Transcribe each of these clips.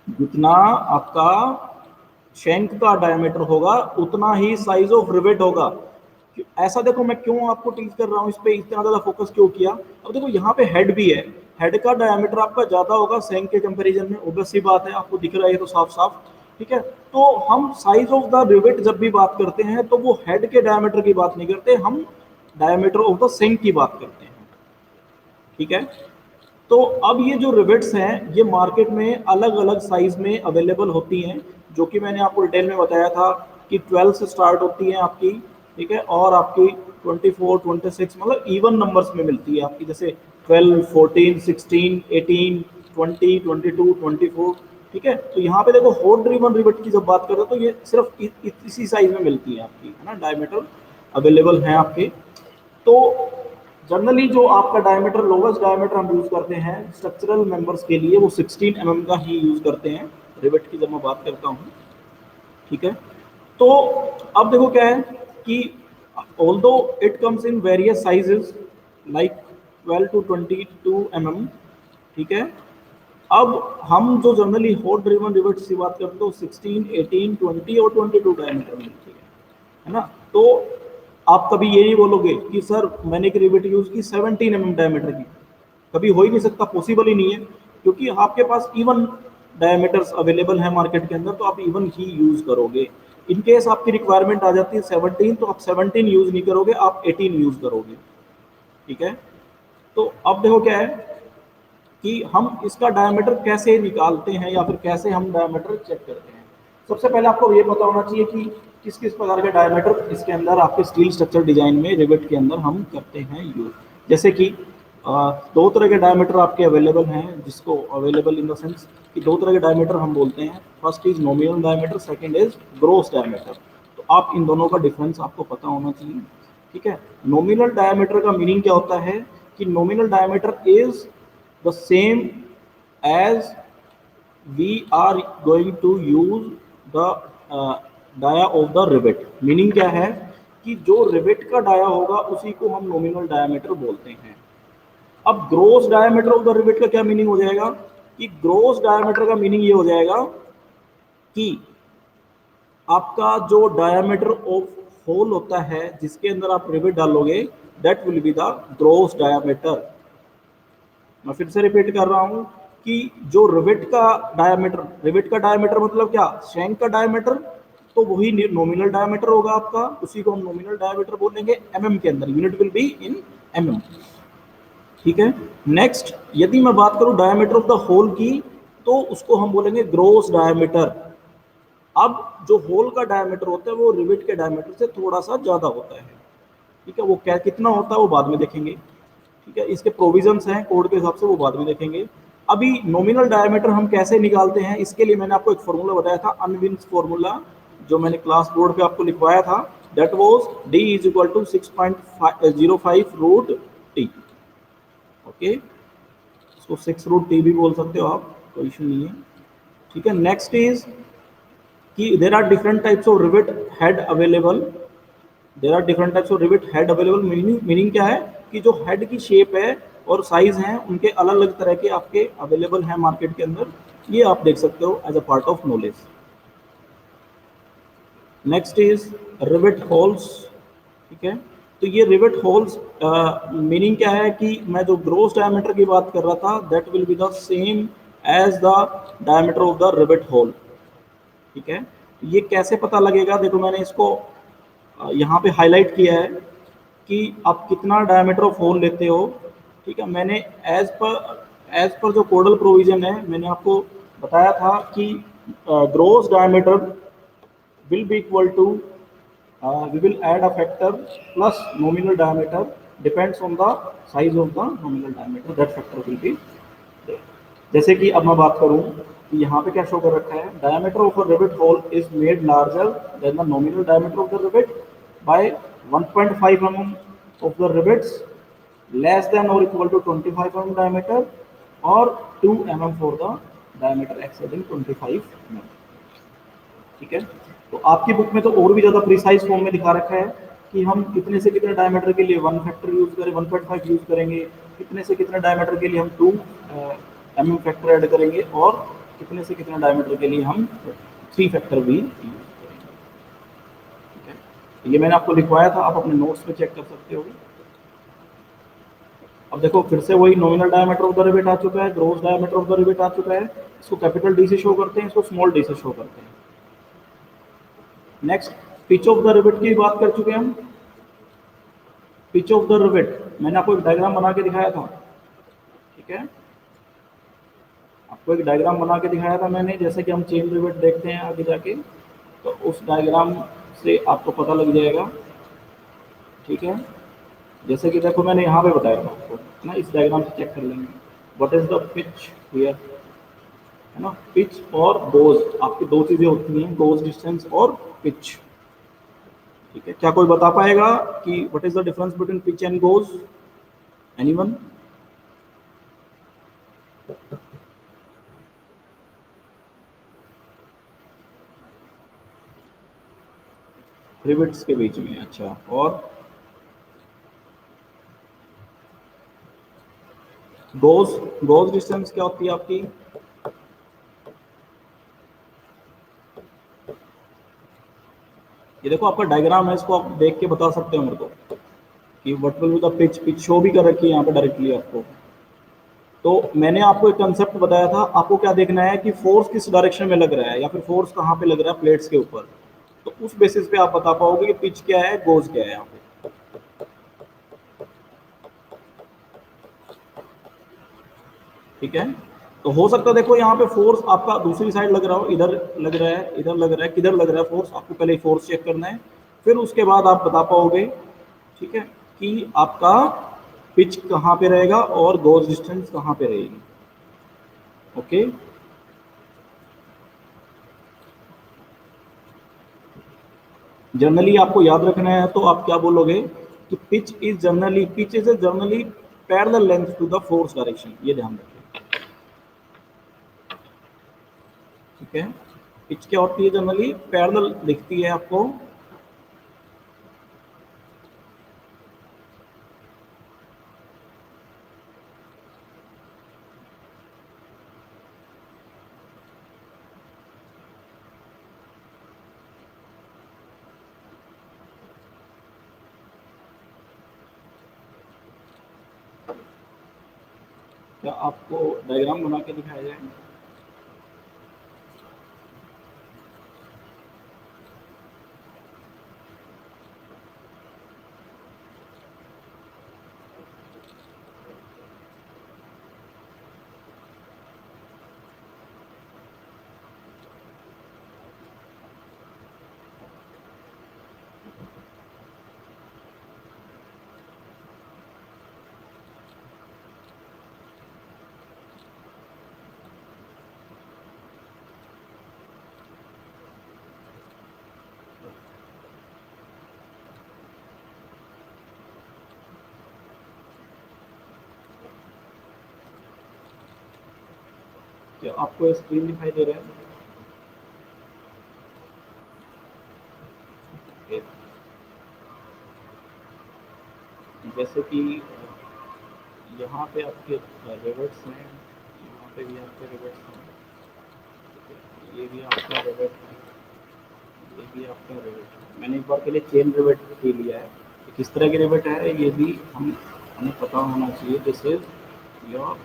जितना आपका शैंक का डायमीटर होगा उतना ही साइज ऑफ रिवेट होगा। ऐसा देखो मैं क्यों आपको टीच कर रहा हूँ, इस पे इतना ज्यादा फोकस क्यों किया। अब देखो यहाँ पे हेड भी है, हेड का डायमीटर आपका ज्यादा होगा शैंक के कंपैरिजन में, ऑब्वियस सी बात है, आपको दिख रहा है तो साफ साफ। ठीक है, तो हम साइज ऑफ द रिवेट जब भी बात करते हैं तो वो हेड के डायमीटर की बात नहीं करते, हम डायमीटर ऑफ द शैंक की बात करते हैं। ठीक है, तो अब ये जो रिवेट्स हैं ये मार्केट में अलग अलग साइज में अवेलेबल होती हैं, जो कि मैंने आपको डिटेल में बताया था कि 12 से स्टार्ट होती है आपकी। ठीक है, और आपकी 24 26 मतलब इवन नंबर्स में मिलती है आपकी, जैसे 12 14 16 18 20 22 24। ठीक है, तो यहाँ पे देखो हॉट ड्रिवन रिवेट की जब बात करें तो ये सिर्फ इसी साइज में मिलती है आपकी, है ना, डायमीटर अवेलेबल है आपके। तो जनरली जो आपका डायमीटर, लोवेस्ट डायमीटर हम यूज करते हैं स्ट्रक्चरल मेंबर्स के लिए, वो 16 mm का ही यूज करते हैं रिवेट की जब मैं बात करता हूँ। ठीक है, तो अब देखो क्या है कि although it comes in various sizes like 12 to 22 mm। ठीक है, अब हम जो जनरली हॉट ड्रिवन रिवेट्स की बात करते हैं तो 16 18 20 और 22 डायमीटर मिलती है ना। तो आप कभी ये नहीं बोलोगे कि सर मैंने एक रिवेट यूज की 17 mm डायमीटर की, कभी हो ही नहीं सकता, पॉसिबल ही नहीं है, क्योंकि आपके पास इवन डायमीटर्स अवेलेबल है मार्केट के अंदर, तो आप इवन ही यूज करोगे। इन केस आपकी रिक्वायरमेंट आ जाती है 17, तो आप 17 यूज नहीं करोगे, आप 18 यूज करोगे। ठीक है, तो अब देखो क्या है कि हम इसका डायमीटर कैसे निकालते हैं या फिर कैसे हम डायमीटर चेक करते हैं। सबसे पहले आपको ये पता होना चाहिए कि किस किस प्रकार के डायमीटर इसके अंदर आपके स्टील स्ट्रक्चर डिजाइन में रिवेट के अंदर हम करते हैं यूज। जैसे कि दो तरह के डायमीटर आपके अवेलेबल हैं, जिसको अवेलेबल इन द सेंस कि दो तरह के डायमीटर हम बोलते हैं। First is nominal diameter, second is gross diameter. तो आप इन दोनों का डिफरेंस आपको पता होना चाहिए। ठीक है, नॉमिनल डायमीटर का मीनिंग क्या होता है कि nominal diameter is the same as we are going to use the dia of the rivet. Meaning क्या है कि जो रिवेट का डाया होगा उसी को हम नॉमिनल डायमीटर बोलते हैं। अब gross diameter of the rivet का क्या मीनिंग हो जाएगा कि ग्रोस डायमीटर का मीनिंग ये हो जाएगा कि आपका जो डायमीटर ऑफ होल होता है जिसके अंदर आप रिवेट डालोगे, that will be the gross diameter. मैं फिर से रिपीट कर रहा हूं कि जो रिवेट का डायमीटर मतलब क्या, शैंक का डायमीटर, तो वही नॉमिनल डायमीटर होगा आपका, उसी को हम नॉमिनल डायमीटर बोलेंगे एमएम के अंदर, unit will be in MM. ठीक है, नेक्स्ट यदि मैं बात करूं डायमीटर ऑफ द होल की, तो उसको हम बोलेंगे ग्रोस डायमीटर। अब जो होल का डायमीटर होता है वो रिवेट के डायमीटर से थोड़ा सा ज्यादा होता है। ठीक है, वो क्या कितना होता है वो बाद में देखेंगे। ठीक है, इसके प्रोविजंस हैं कोड के हिसाब से, वो बाद में देखेंगे। अभी नॉमिनल डायमीटर हम कैसे निकालते हैं, इसके लिए मैंने आपको एक फॉर्मूला बताया था, अनविन्स फॉर्मूला, जो मैंने क्लास बोर्ड पे आपको लिखवाया था। That was d is equal to 6.05 root T. Okay, इसको 6 रूट टी भी बोल सकते हो आप, कोई इशू नहीं है। ठीक है, नेक्स्ट इज कि there are different types of rivet head available. There are different types of rivet head available. Meaning क्या है कि जो हेड की शेप है और साइज हैं उनके अलग अलग तरह के आपके अवेलेबल हैं मार्केट के अंदर, ये आप देख सकते हो as a part of knowledge. Next is rivet holes. ठीक है, तो ये रिवेट होल्स मीनिंग क्या है कि मैं जो ग्रोस डायमीटर की बात कर रहा था, that will be the same as the diameter of the rivet hole. ठीक है, ये कैसे पता लगेगा, देखो मैंने इसको यहाँ पे हाईलाइट किया है कि आप कितना डायमीटर ऑफ होल लेते हो। ठीक है, मैंने एज पर जो कोडल प्रोविजन है मैंने आपको बताया था कि gross diameter will be equal to we will add a factor plus nominal diameter, depends on the size of the nominal diameter, that factor will be there। जैसे कि अब मैं बात करूं कि यहाँ पे क्या शो कर रखा है, diameter of a rivet hole is made larger than the nominal diameter of the rivet by 1.5 mm of the rivets less than or equal to 25 mm diameter or 2 mm for the diameter exceeding 25 mm। ठीक है, तो आपकी book में तो और भी ज़्यादा precise form में दिखा रखा है कि हम कितने से कितने डायमीटर के लिए 1 फैक्टर यूज़ करें, 1.5 यूज़ करेंगे, कितने से कितने डायमीटर के लिए हम 2 mm फैक्टर ऐड करेंगे, और कितने से कितने डायमीटर के लिए हम 3 फैक्टर भी यूज करेंगे। ठीक है, ये मैंने आपको लिखवाया था, आप अपने नोट्स में चेक कर सकते हो। अब देखो फिर से वही nominal diameter of the rivet आ चुका है, gross diameter of the rivet आ चुका है। इसको कैपिटल डी से शो करते हैं, इसको स्मॉल डी से शो करते हैं। Next pitch of the rivet की बात कर चुके हैं हम। पिच ऑफ द रिवेट मैंने आपको एक डायग्राम बना के दिखाया था। ठीक है, आपको एक डायग्राम बना के दिखाया था मैंने, जैसे कि हम चेन रिवेट देखते हैं आगे जाके, तो उस डायग्राम से आपको पता लग जाएगा। ठीक है, जैसे कि देखो मैंने यहाँ पे बताया था आपको ना, इस डायग्राम से चेक कर लेंगे। What is the pitch here, है ना, पिच और गोज, आपकी दो चीजें होती हैं, गोज डिस्टेंस और पिच। ठीक है, क्या कोई बता पाएगा कि what is the difference between pitch and goes? Anyone? Rivets के बीच में, अच्छा। और गोज, गोज डिस्टेंस क्या होती है आपकी? ये देखो आपका डायग्राम है, इसको आप देख के बता सकते हो मेरे को कि what will be the pitch. Pitch show भी कर रखी है यहाँ पे डायरेक्टली आपको। तो मैंने आपको एक कंसेप्ट बताया था, आपको क्या देखना है कि फोर्स किस डायरेक्शन में लग रहा है, या फिर फोर्स कहाँ पे लग रहा है प्लेट्स के ऊपर। तो उस बेसिस पे आप बता पाओगे कि पिच क्या है, गोज क्या है यहाँ पे। ठीक है, तो हो सकता है देखो यहाँ पे फोर्स आपका दूसरी साइड लग रहा हो, इधर लग रहा है, इधर लग रहा है, किधर लग रहा है फोर्स, आपको पहले फोर्स चेक करना है, फिर उसके बाद आप बता पाओगे। ठीक है, कि आपका पिच कहाँ पे रहेगा और गोज डिस्टेंस कहाँ पे रहेगी। ओके, जनरली आपको याद रखना है, तो आप क्या बोलोगे कि pitch is generally parallel length to the force direction, ये ध्यान रखिए। ठीक है, पिच क्या होती है, जनरली पैरेलल दिखती है आपको। क्या आपको डायग्राम बना के दिखाया जाए? क्या आपको स्क्रीन दिखाई दे रहा है? जैसे कि यहाँ पे आपके रिवर्ट्स हैं, यहाँ पे भी आपके रिवर्ट्स हैं, ये भी आपका रिवर्ट है, ये भी आपका रिवर्ट है। मैंने एक बार के लिए चेन रिवर्ट ले लिया है, कि किस तरह की रिवर्ट है ये भी हमें पता होना चाहिए। This is your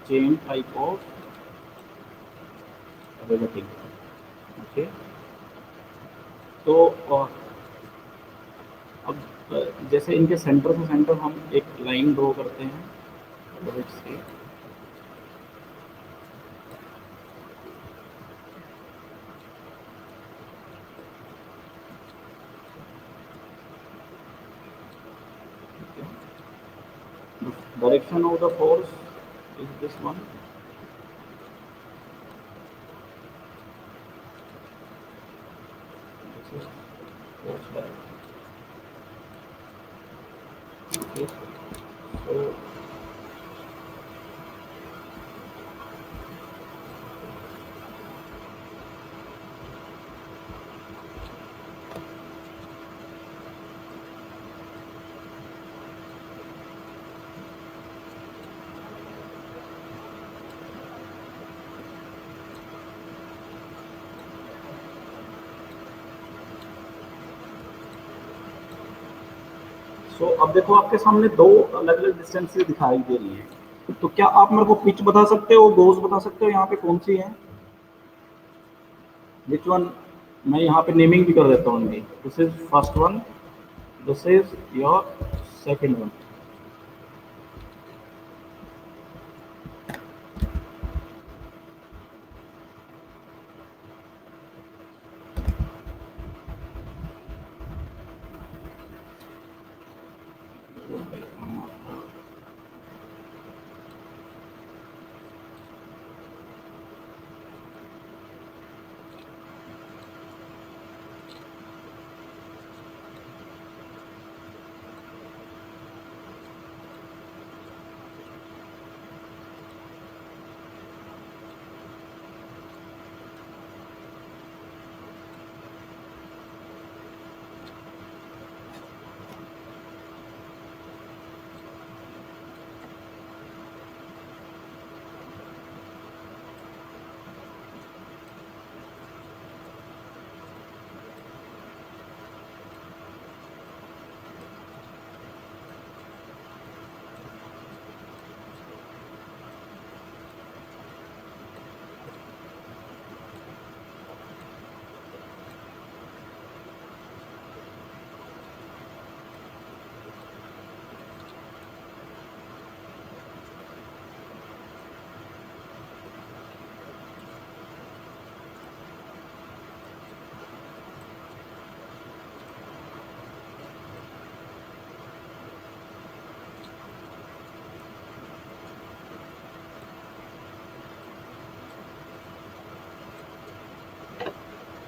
chain type of reverting. Okay, तो अब जैसे इनके सेंटर से सेंटर हम एक लाइन ड्रॉ करते हैं रिवर्ट से। Direction of the force is this one. This is force direction. Okay. So सो अब देखो आपके सामने दो अलग अलग डिस्टेंसेस दिखाई दे रही है, तो क्या आप मेरे को पिच बता सकते हो, गोज बता सकते हो यहाँ पे कौन सी है, विच वन? मैं यहाँ पे नेमिंग भी कर देता हूँ, this is first one, this is your second one.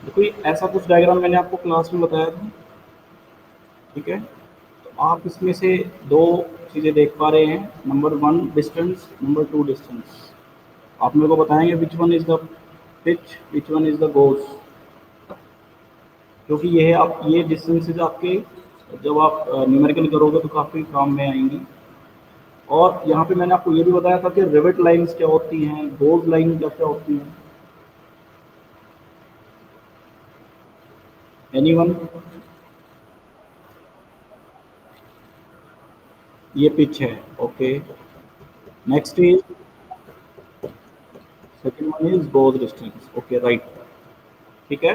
देखो ये ऐसा कुछ डायग्राम मैंने आपको क्लास में बताया था, ठीक है। तो आप इसमें से दो चीज़ें देख पा रहे हैं, number one distance, number two distance. आप मेरे को बताएंगे विच one is the pitch, which one is the goals, क्योंकि ये है आप ये डिस्टेंसेज आपके जब आप न्यूमेरिकल करोगे तो काफ़ी काम में आएंगी। और यहाँ पे मैंने आपको ये भी बताया था कि रिवेट लाइंस क्या होती हैं, गोल्स लाइन क्या क्या होती हैं, एनीवन? ये पिच है, okay. Next is second one is goes distance, okay right, ठीक है।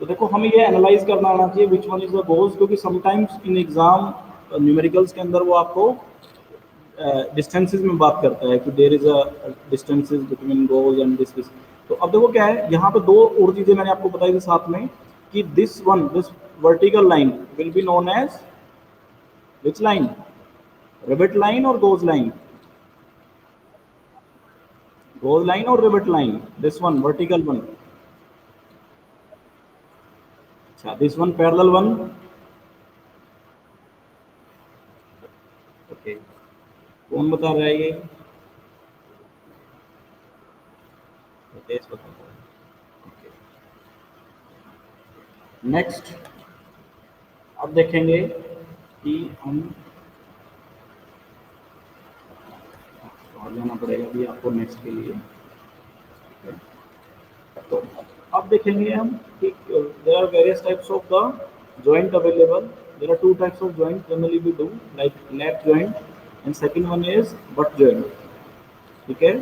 तो देखो हमें ये एनालाइज करना आना चाहिए विच वन इज द गोज, क्योंकि समटाइम्स इन एग्जाम न्यूमेरिकल्स के अंदर वो आपको डिस्टेंसेस में बात करता है कि there is a distances between goes and this. तो अब देखो क्या है, यहाँ पे दो और चीजें मैंने आपको बताई थी साथ में कि this one, this vertical line will be known as which line, rivet line और गोज लाइन? गोज लाइन और rivet line, this one vertical one, अच्छा this one parallel one, okay. कौन बता रहा है ये? बता रहा है, नेक्स्ट अब देखेंगे कि हम और लेना पड़ेगा भी आपको नेक्स्ट के लिए। तो अब देखेंगे हम कि there are various types of the joint available, there are two types of joint generally we do, like lap joint and second one is butt joint, ठीक है।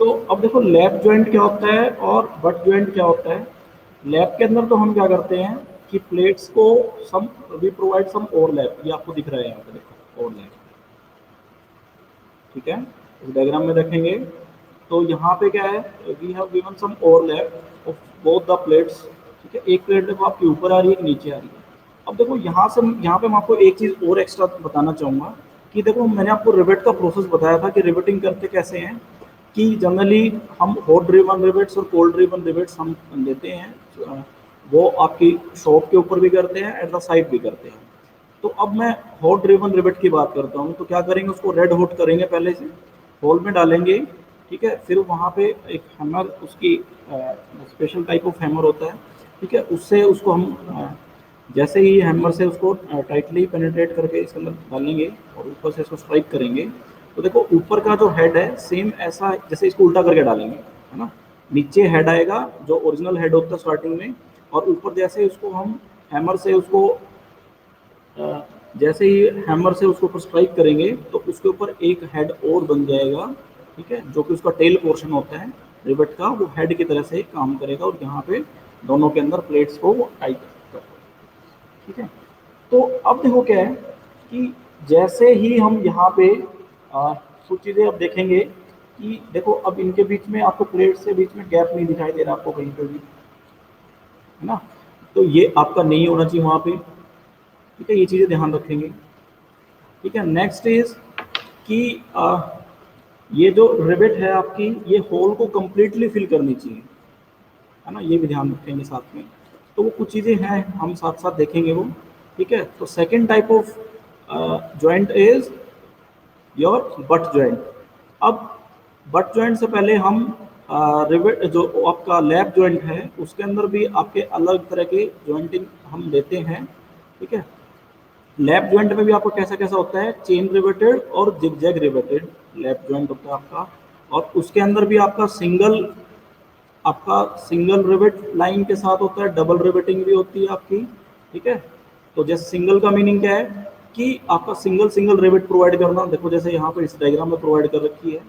तो अब देखो लैप जॉइंट क्या होता है और बट जॉइंट क्या होता है। लैप के अंदर तो हम क्या करते हैं कि प्लेट्स को सम वी प्रोवाइड सम ओवरलैप, ये आपको दिख रहा है यहाँ पे देखो ओवरलैप, ठीक है। इस डायग्राम में देखेंगे तो यहाँ पे क्या है, we have given some overlap of both the plates, ठीक है। एक प्लेट देखो आपकी ऊपर आ रही है, एक नीचे आ रही है। अब देखो यहाँ पे मैं आपको एक चीज़ और एक्स्ट्रा बताना चाहूँगा कि देखो मैंने आपको रिवेट का प्रोसेस बताया था कि रिवेटिंग करते कैसे हैं, कि जनरली हम हॉट ड्रिवन रिवेट्स और कोल्ड ड्रिवन रिवेट्स हम देते हैं, वो आपकी शॉप के ऊपर भी करते हैं, एट द साइड भी करते हैं। तो अब मैं हॉट ड्रिवन रिवेट की बात करता हूँ, तो क्या करेंगे, उसको रेड हॉट करेंगे, पहले से होल में डालेंगे, ठीक है। फिर वहाँ पे एक हैमर, उसकी स्पेशल टाइप ऑफ हैमर होता है, ठीक है, उससे उसको हम जैसे ही हैमर से उसको टाइटली पेनिट्रेट करके इसके अंदर डालेंगे और ऊपर से इसको स्ट्राइक करेंगे, तो देखो ऊपर का जो हेड है सेम ऐसा, जैसे इसको उल्टा करके डालेंगे, है ना, नीचे हेड आएगा जो ओरिजिनल हेड होता है स्टार्टिंग में, और ऊपर जैसे उसको हम हैमर से उसको जैसे ही हैमर से उसके ऊपर स्ट्राइक करेंगे तो उसके ऊपर एक हेड और बन जाएगा, ठीक है, जो कि उसका टेल पोर्शन होता है रिवेट का, वो हेड की तरह से काम करेगा और यहाँ पे दोनों के अंदर प्लेट्स को वो टाइट करेगा, ठीक है। तो अब देखो क्या है कि जैसे ही हम यहाँ पे कुछ चीज़ें अब देखेंगे कि देखो अब इनके बीच में आपको प्लेट से बीच में गैप नहीं दिखाई दे रहा आपको कहीं पे भी, है ना, तो ये आपका नहीं होना चाहिए वहाँ पे, ठीक है, ये चीज़ें ध्यान रखेंगे, ठीक है। नेक्स्ट इज कि ये जो रिवेट है आपकी, ये होल को कंप्लीटली फिल करनी चाहिए, है ना, ये भी ध्यान रखेंगे साथ में। तो वो कुछ चीज़ें हैं हम साथ साथ देखेंगे वो, ठीक है। तो second type of joint is your butt joint. अब बट जॉइंट से पहले हम रिवेट जो आपका लैप जॉइंट है उसके अंदर भी आपके अलग तरह के जॉइंटिंग हम लेते हैं, ठीक है। लैप जॉइंट में भी आपको कैसा कैसा होता है, चेन रिवेटेड और जिगजैग रिवेटेड लैप जॉइंट होता है आपका, और उसके अंदर भी आपका सिंगल रिवेट लाइन के साथ होता है, डबल रिवेटिंग भी होती है आपकी, ठीक है। तो जैसे सिंगल का मीनिंग क्या है कि आपका सिंगल सिंगल रिवेट प्रोवाइड करना, देखो जैसे यहाँ पे इस डायग्राम में प्रोवाइड कर रखी है,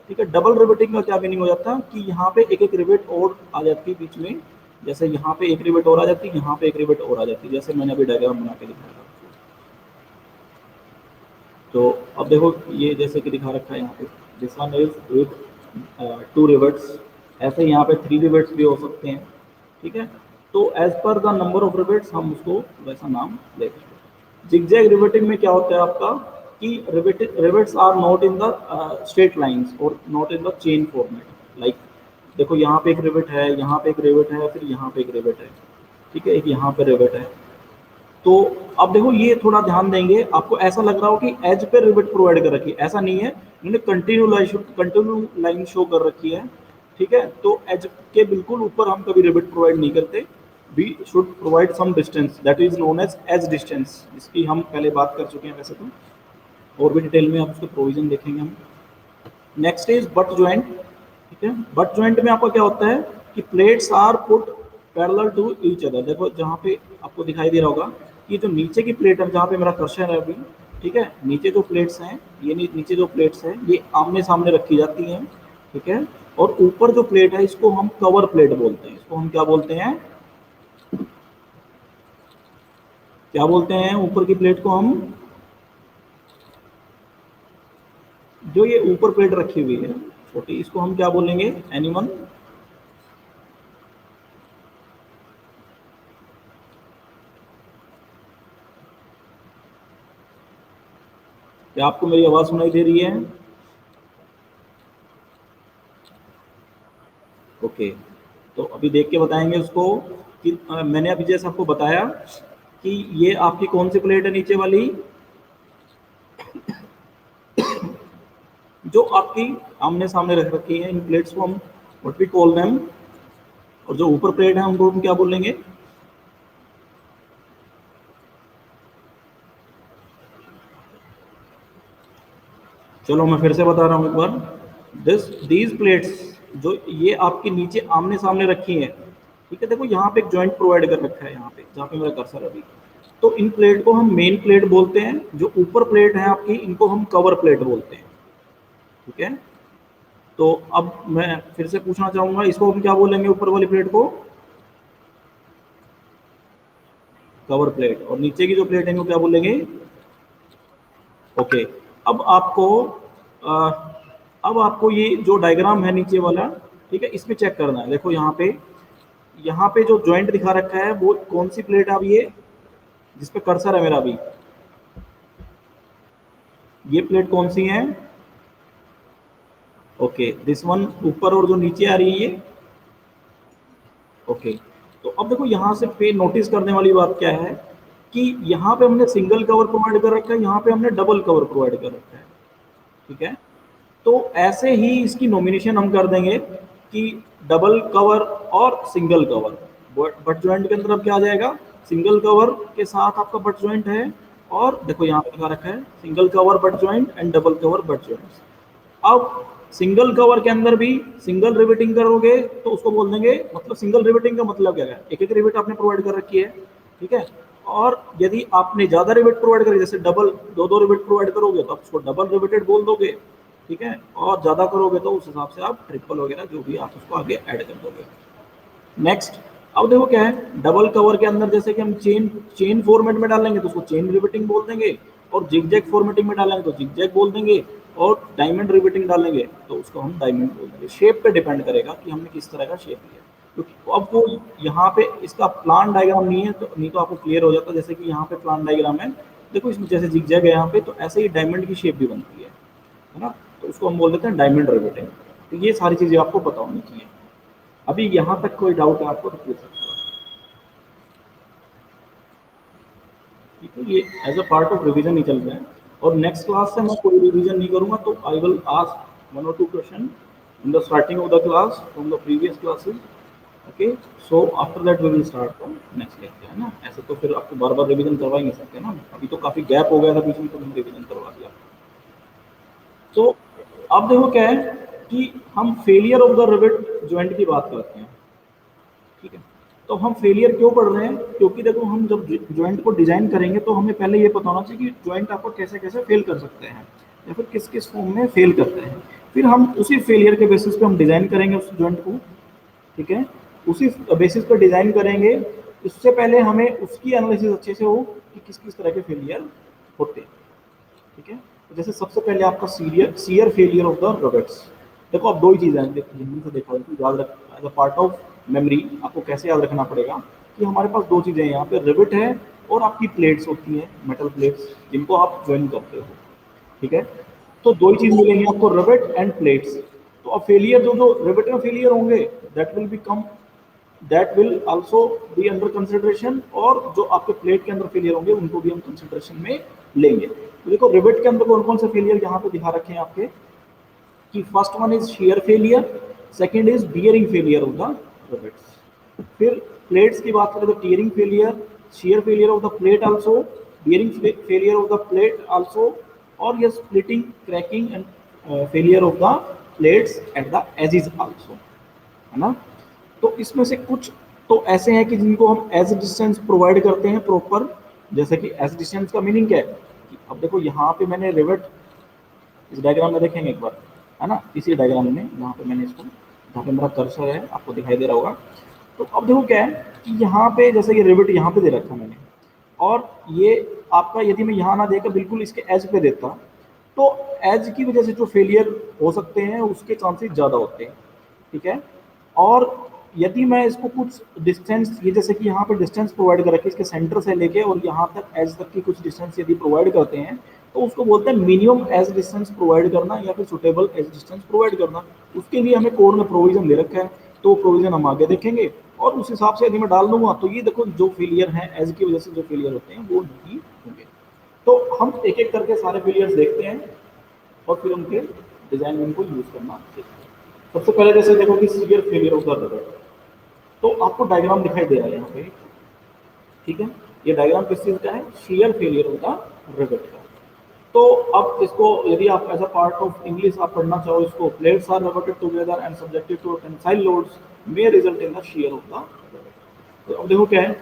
ठीक है। डबल रिवेटिंग का क्या मीनिंग हो जाता है कि यहाँ पे एक एक रिवेट और आ जाती है बीच में, जैसे यहाँ पे एक रिवेट और आ जाती है, यहाँ पे एक रिवेट और आ जाती है, जैसे मैंने अभी डायग्राम बना के दिखाया। तो अब देखो ये जैसे कि दिखा रखा है यहाँ पे, this one is with 2 rivets, ऐसे यहाँ पे 3 रिवेट्स भी हो सकते हैं, ठीक है। तो as per the number of rivets हम उसको वैसा नाम देते हैं। जिगजैग रिवेटिंग में क्या होता है आपका कि rivets are not in the straight lines और not in the chain format, like देखो यहाँ पे एक रिवेट है, यहाँ पे एक रिवेट है, फिर यहाँ पे एक रिवेट है, ठीक है, एक यहाँ पे रिवेट है। तो अब देखो ये थोड़ा ध्यान देंगे, आपको ऐसा लग रहा हो कि एज पे रिवेट प्रोवाइड कर रखी है, ऐसा नहीं है, इन्होंने कंटिन्यू लाइन शो कर रखी है, ठीक है। तो एज के बिल्कुल ऊपर हम कभी रिवेट प्रोवाइड नहीं करते, we should provide some distance that is known as distance, जिसकी हम पहले बात कर चुके हैं वैसे तो, और भी डिटेल में आप उसके प्रोविजन देखेंगे हम। नेक्स्ट इज बट ज्वाइंट, ठीक है। बट ज्वाइंट में आपका क्या होता है कि plates are put parallel to each other, देखो जहाँ पे आपको दिखाई दे रहा होगा कि जो नीचे की प्लेट है, जहाँ पे मेरा कर्सर है अभी, ठीक है, नीचे जो प्लेट्स हैं, ये नीचे जो प्लेट्स हैं ये आमने सामने रखी जाती हैं, ठीक है। और ऊपर जो प्लेट है इसको हम कवर प्लेट बोलते हैं, इसको हम क्या बोलते हैं, क्या बोलते हैं, ऊपर की प्लेट को हम, जो ये ऊपर प्लेट रखी हुई है छोटी, इसको हम क्या बोलेंगे, एनीवन, क्या आपको मेरी आवाज सुनाई दे रही है? ओके, तो अभी देख के बताएंगे उसको कि मैंने अभी जैसे आपको बताया कि ये आपकी कौन सी प्लेट है नीचे वाली, जो आपकी आमने सामने रख रखी है, इन प्लेट्स को हम व्हाट वी कॉल देम, और जो ऊपर प्लेट है उनको हम क्या बोलेंगे, चलो मैं फिर से बता रहा हूँ एक बार, दीज प्लेट्स जो ये आपके नीचे आमने सामने रखी है, ठीक है, देखो यहाँ पे एक जॉइंट प्रोवाइड कर रखा है, यहाँ पे जहाँ पे मेरा कर्सर है अभी, तो इन प्लेट को हम मेन प्लेट बोलते हैं, जो ऊपर प्लेट है आपकी इनको हम कवर प्लेट बोलते हैं, ठीक है। तो अब मैं फिर से पूछना चाहूंगा, इसको हम क्या बोलेंगे, ऊपर वाली प्लेट को कवर प्लेट, और नीचे की जो प्लेट है इनको क्या बोलेंगे, ओके। अब आपको आ, अब आपको ये जो डायग्राम है नीचे वाला, ठीक है, इसमें चेक करना है, देखो यहाँ पे जो जॉइंट दिखा रखा है वो कौन सी प्लेट है, अब ये जिस पे कर्सर है मेरा अभी, ये प्लेट कौन सी है, ओके, दिस वन, ऊपर और जो नीचे आ रही है ये, ओके। तो अब देखो यहाँ से पे नोटिस करने वाली बात क्या है कि यहाँ पे हमने सिंगल कवर प्रोवाइड कर रखा है, यहाँ पे हमने डबल कवर प्रोवाइड कर रखा है, ठीक है। तो ऐसे ही इसकी नॉमिनेशन हम कर देंगे कि डबल कवर और सिंगल कवर, बट ज्वाइंट के अंदर अब क्या आ जाएगा, सिंगल कवर के साथ आपका बट ज्वाइंट है, और देखो यहाँ पे लिखा रखा है single cover but joint and double cover but joint. अब सिंगल कवर के अंदर भी सिंगल रिवेटिंग करोगे तो उसको बोल देंगे, मतलब सिंगल रिवेटिंग का मतलब क्या है, एक एक रिवेट आपने प्रोवाइड कर रखी है, ठीक है, और यदि आपने ज़्यादा रिवेट प्रोवाइड करें, जैसे डबल दो रिवेट प्रोवाइड करोगे तो आप उसको डबल रिवेटेड बोल दोगे, ठीक है, और ज़्यादा करोगे तो उस हिसाब से आप ट्रिपल वगैरह जो भी आप उसको आगे ऐड कर दोगे। नेक्स्ट, अब देखो क्या है, डबल कवर के अंदर जैसे कि हम चेन फॉर्मेट में डालेंगे तो उसको चेन रिवेटिंग बोल देंगे, और जिगजैग फॉर्मेटिंग में डालेंगे तो जिगजैग बोल देंगे, और डायमंड रिवेटिंग डालेंगे तो उसको हम डायमंड बोल देंगे। शेप पे डिपेंड करेगा कि हमने किस तरह का शेप लिया, क्योंकि अब वो यहाँ पे इसका प्लान डायग्राम नहीं है, तो नहीं तो आपको क्लियर हो जाता। जैसे कि यहाँ पे प्लान डायग्राम है, देखो इसमें जैसे जिगजैग है यहाँ पे, तो ऐसे ही डायमंड की शेप भी बनती है ना, तो उसको हम बोल देते हैं डायमंड रिवेटिंग। तो ये सारी चीजें आपको पता होनी चाहिए। अभी यहाँ तक कोई डाउट है आपको तो पूछ सकते हो, ठीक है। ये as a part of revision ही चल रहा है, और नेक्स्ट क्लास से मैं कोई रिवीजन नहीं करूंगा, तो I will ask 1 or 2 question in the starting of the class from the previous classes, okay. So after that we will start from next lecture, है ना। ऐसे तो फिर आपको बार बार रिवीजन करवा ही नहीं सकते ना, अभी तो काफी गैप हो गया था बीच में, तो मैंने रिवीजन करवा दिया। तो अब देखो क्या है कि हम failure of the rivet joint की बात करते हैं, ठीक है। तो हम फेलियर क्यों पढ़ रहे हैं, क्योंकि देखो हम जब ज्वाइंट को डिजाइन करेंगे तो हमें पहले ये पता होना चाहिए कि ज्वाइंट आपको कैसे कैसे फेल कर सकते हैं, या फिर किस किस फॉर्म में फेल करते हैं। फिर हम उसी फेलियर के बेसिस पे हम डिजाइन करेंगे उस ज्वाइंट को, ठीक है, उसी बेसिस पे डिजाइन करेंगे। इससे पहले हमें उसकी एनालिसिस अच्छे से हो कि किस किस तरह के फेलियर होते हैं, ठीक है। तो जैसे सबसे पहले आपका shear failure of the rivets. देखो अब दो ही चीजें हैं, देखो देखो याद रख, as a part of memory आपको कैसे याद रखना पड़ेगा कि हमारे पास दो चीजें हैं, यहाँ पे रिवेट है और आपकी प्लेट्स होती हैं, मेटल प्लेट्स जिनको आप ज्वाइन करते हो, ठीक है। तो दो ही चीज मिलेंगी आपको, रिवेट एंड प्लेट्स। तो अब फेलियर जो जो रिवेट में फेलियर होंगे that will become, that will also be under consideration, और जो आपके प्लेट के अंदर फेलियर होंगे उनको भी हम कंसिडरेशन में लेंगे। तो देखो रिवेट के अंदर कौन कौन से फेलियर यहाँ पे दिखा रखे हैं आपके, कि first one is shear failure, second is bearing failure of the rivets. फिर प्लेट्स की बात करें तो tearing failure, shear failure of the plate also, bearing failure of the plate also, और ये splitting cracking and failure of the plates at the edges also, है ना। तो इसमें से कुछ तो ऐसे हैं कि जिनको हम एज डिस्टेंस प्रोवाइड करते हैं प्रॉपर। जैसे कि एज डिस्टेंस का मीनिंग क्या है कि अब देखो यहाँ पे मैंने रिवेट, इस डायग्राम में देखेंगे एक बार, है ना, इसी डायग्राम में जहाँ पे मैंने इसको, जहाँ पे मेरा कर्सर है आपको दिखाई दे रहा होगा। तो अब देखो क्या है कि यहाँ पे जैसे ये रिवेट यहाँ पे दे रखा मैंने, और ये आपका यदि मैं यहाँ ना देकर बिल्कुल इसके एज पे देता, तो एज की वजह से जो फेलियर हो सकते हैं उसके चांसेस ज़्यादा होते हैं, ठीक है। और यदि मैं इसको कुछ डिस्टेंस, ये जैसे कि यहाँ पे डिस्टेंस प्रोवाइड कर रखी है इसके सेंटर से लेके और यहाँ तक एज तक की कुछ डिस्टेंस यदि प्रोवाइड करते हैं, तो उसको बोलते हैं मिनिमम एज डिस्टेंस प्रोवाइड करना, या फिर सुटेबल एज डिस्टेंस प्रोवाइड करना। उसके लिए हमें कोड में प्रोविजन दे रखा है, तो प्रोविजन हम आगे देखेंगे, और उस हिसाब से यदि मैं डाल दूंगा तो ये देखो जो फेलियर हैं एज की वजह से जो फेलियर होते हैं वो नहीं होंगे। तो हम एक एक करके सारे फेलियर्स देखते हैं और फिर उनके डिजाइन में उनको यूज करना सीखते हैं। सबसे पहले जैसे देखो कि severe failure of the rivet, तो आपको डायग्राम दिखाई दे रहा है यहाँ पे, ठीक है। ये डायग्राम किस चीज का है, shear failure of the rivet का। तो अब इसको यदि आप as a part of English आप पढ़ना चाहो इसको, plates are riveted together and subjected to tensile loads may result in the shear of the rivet. तो अब देखो क्या है,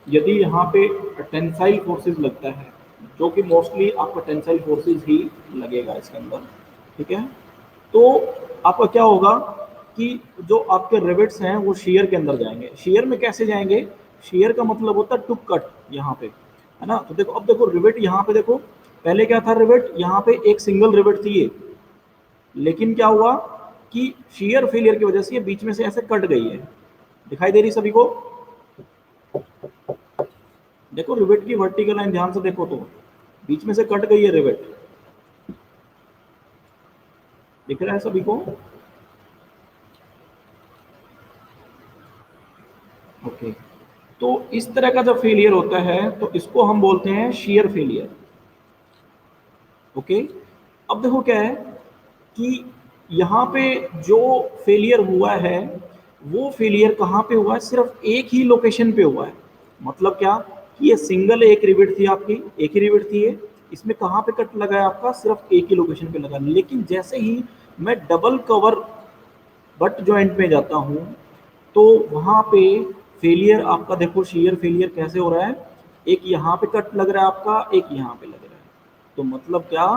यदि यहाँ पे टेंसाइल फोर्सेस लगता है, जो कि मोस्टली आपका टेंसाइल फोर्सेस ही लगेगा इसके अंदर, ठीक है। तो आपका क्या होगा कि जो आपके रिवेट्स हैं वो शियर के अंदर जाएंगे। शियर में कैसे जाएंगे, शियर का मतलब होता है टू कट, यहाँ पे, है ना। तो देखो अब देखो रिवेट यहाँ पे देखो, पहले क्या था, रिवेट यहाँ पे एक सिंगल रिवेट थी ये, लेकिन क्या हुआ कि शियर फेलियर की वजह से ये बीच में से ऐसे कट गई है, दिखाई दे रही सभी को। देखो रिवेट की वर्टिकल लाइन ध्यान से देखो तो बीच में से कट गई है रिवेट, दिख रहा है सभी को। ओके, तो इस तरह का जब फेलियर होता है तो इसको हम बोलते हैं शियर फेलियर, ओके। अब देखो क्या है कि यहाँ पे जो फेलियर हुआ है वो फेलियर कहाँ पे हुआ है, सिर्फ एक ही लोकेशन पे हुआ है। मतलब क्या कि ये सिंगल एक रिवेट थी आपकी, एक ही रिवेट थी ये, इसमें कहाँ पे कट लगा है आपका, सिर्फ एक ही लोकेशन पे लगा। लेकिन जैसे ही मैं डबल कवर बट जॉइंट में जाता हूँ तो वहाँ पे फेलियर आपका देखो, शियर फेलियर कैसे हो रहा है एक यहाँ पे कट लग रहा है आपका, एक यहाँ पे लग रहा है। तो मतलब क्या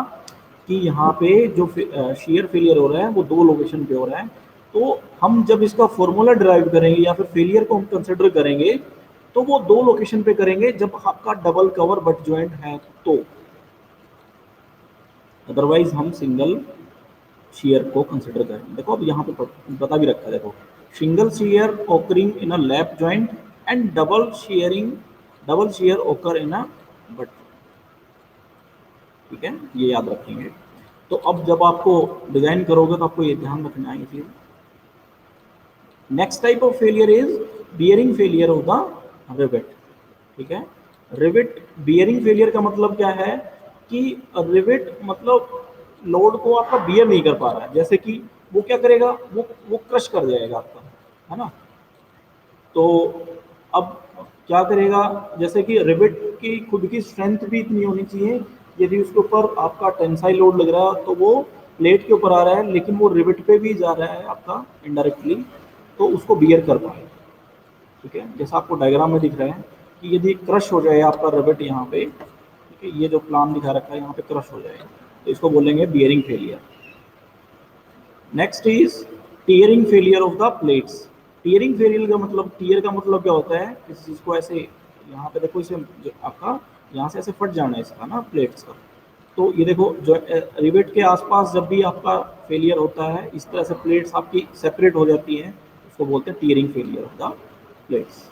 कि यहाँ पे जो शेयर फेलियर हो रहा है वो दो लोकेशन पे हो रहा है। तो हम जब इसका फॉर्मूला डिराइव करेंगे या फिर फेलियर को हम कंसिडर करेंगे तो वो दो लोकेशन पे करेंगे जब आपका डबल कवर बट ज्वाइंट है तो, अदरवाइज हम सिंगल शेयर को कंसिडर करेंगे। देखो अब यहाँ पे बता भी रखा है, देखो single share occurring in a lap joint and double share ओकर इन अ बट। ठीक है, ये याद रखेंगे। तो अब जब आपको डिजाइन करोगे तो आपको ये ध्यान रखना है ये चीज। Next type of failure is bearing failure of the rivet. ठीक है, रिवेट बियरिंग फेलियर का मतलब क्या है कि रिवेट मतलब लोड को आपका बियर नहीं कर पा रहा है, जैसे कि वो क्या करेगा, वो क्रश कर जाएगा आपका, है ना। तो अब क्या करेगा, जैसे कि रिवेट की खुद की स्ट्रेंथ भी इतनी होनी चाहिए, यदि उसके ऊपर आपका टेंसाइल लोड लग रहा है तो वो प्लेट के ऊपर आ रहा है लेकिन वो रिवेट पे भी जा रहा है आपका इनडायरेक्टली, तो उसको बियर कर पाए। ठीक है, जैसा आपको डायग्राम में दिख रहा है कि यदि क्रश हो जाए आपका रिवेट यहाँ पे, ठीक है, ये जो प्लान दिखा रखा है यहाँ पे क्रश हो जाए तो इसको बोलेंगे bearing failure. Next is tearing failure of the plates. Tearing failure का मतलब, टीयर का मतलब क्या होता है, इस चीज को ऐसे यहाँ पे देखो, इसे आपका यहाँ से ऐसे फट जाना है इसका ना प्लेट्स का। तो ये देखो जो रिवेट के आसपास जब भी आपका फेलियर होता है इस तरह से प्लेट्स आपकी सेपरेट हो जाती हैं, उसको बोलते हैं tearing failure of the plates.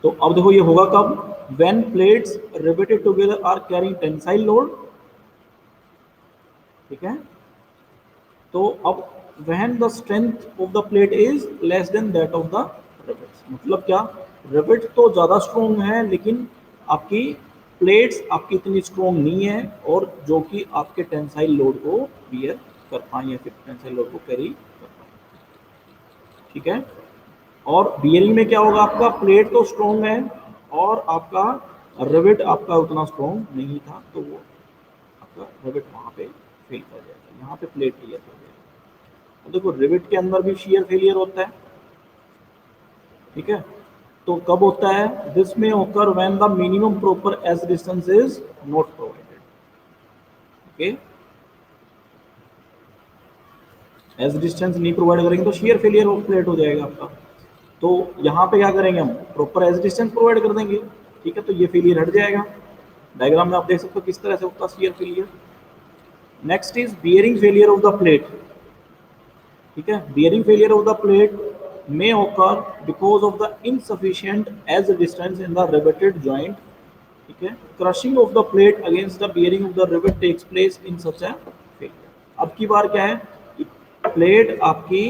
तो अब देखो ये होगा कब, when plates riveted together are carrying tensile load. ठीक है, तो अब when the strength of the plate is less than that of the rivets, मतलब क्या, रिवेट तो ज़्यादा स्ट्रॉन्ग है लेकिन आपकी प्लेट्स आपकी इतनी स्ट्रॉन्ग नहीं है और जो कि आपके टेंसाइल लोड को बियर कर पाए या फिर टेंसाइल लोड को कैरी कर पाए। ठीक है, और बियरिंग में क्या होगा, आपका प्लेट तो स्ट्रॉन्ग है और आपका रिवेट आपका उतना स्ट्रॉन्ग नहीं था, तो वो आपका रिवेट वहाँ पे फेल कर जाएगा, यहाँ पे प्लेट क्लियर कर जाएगा। तो देखो रिवेट के अंदर भी शेयर फेलियर होता है। ठीक है, तो कब होता है, दिस में occur when the minimum proper edge distance is not provided. Okay, edge distance नहीं प्रोवाइड करेंगे तो शेयर फेलियर ऑफ प्लेट हो जाएगा आपका। तो यहाँ पे क्या करेंगे, हम प्रॉपर एज डिस्टेंस प्रोवाइड कर देंगे। ठीक है, तो ये फेलियर हट जाएगा। डायग्राम में आप देख सकते हो किस तरह से होता है share failure. Next is bearing failure of the plate. ठीक है, bearing failure of the plate may occur because of the insufficient edge distance in the riveted joint. ठीक है, crushing of the plate against the bearing of the rivet takes place in such a failure. अब की बार क्या है कि plate आपकी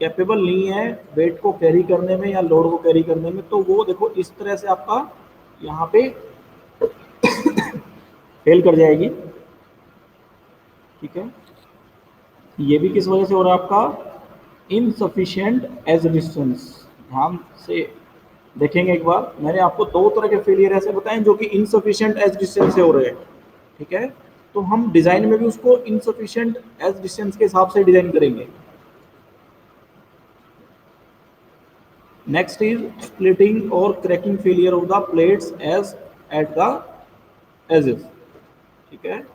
capable नहीं है वेट को कैरी करने में या लोड को कैरी करने में, तो वो देखो इस तरह से आपका यहाँ पे फेल कर जाएगी। ठीक है, ये भी किस वजह से हो रहा है आपका, इनसफिशिएंट एज डिस्टेंस। ध्यान से देखेंगे एक बार, मैंने आपको दो तरह के फेलियर ऐसे बताएं जो कि इनसफिशिएंट एज डिस्टेंस से हो रहे हैं। ठीक है, तो हम डिजाइन में भी उसको इनसफिशिएंट एज डिस्टेंस के हिसाब से डिजाइन करेंगे। नेक्स्ट इज स्प्लिटिंग और cracking failure of the plates edge at the edges. ठीक है,